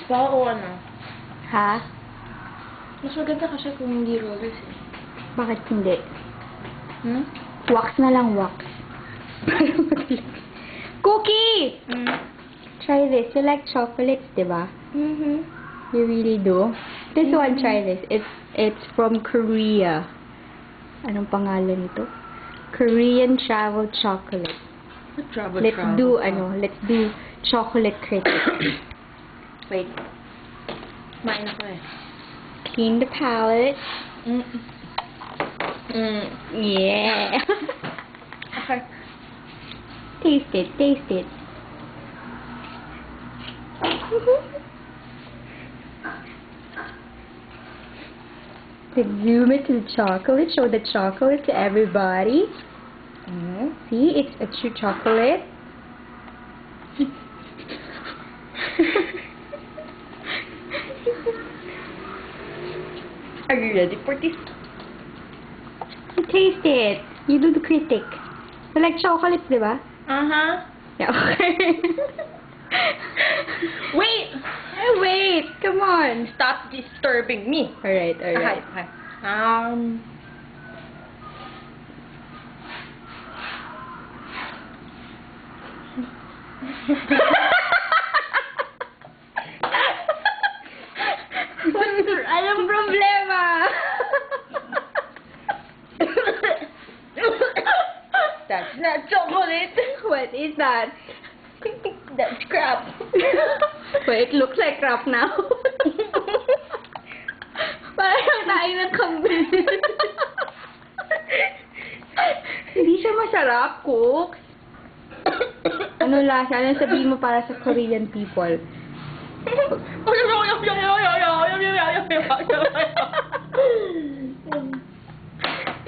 Baka o ano. Ha? Mas maganda kasi kung hindi rollers eh. Bakit hindi? Hmm? Wax na lang, wax. Cookie! Mm. Try this. You like chocolates, diba? Mm-hmm. You really do? This one, try this. It's from Korea. Anong pangalan nito? Korean travel chocolate. Let's do chocolate critic. Wait. Kumain ako eh. Clean the palette. Yeah. Okay. Taste it, taste it. Let's zoom it to the chocolate. Show the chocolate to everybody. See, it's a true chocolate. Are you ready for this? Taste it. You do the critic. You like chocolates, diba? Uh-huh. Yeah, okay. Wait! Hey, wait. Come on. Stop disturbing me. Alright, alright. Okay. Anong problema? That's not chocolate. What is that? That's crap. Wait, it looks like crap now. Parang tayo ng kambing. Hindi siya masarap, Cooks. Ano lasa? Ano sabihin mo para sa Korean people?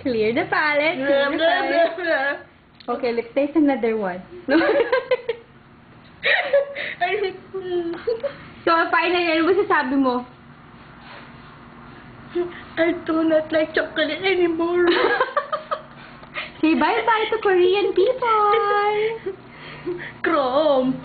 Clear the palette. Clear the palette. Okay, let's taste another one. So, finally, ano masasabi mo? I do not like chocolate anymore. Say bye-bye to Korean people. Chrome.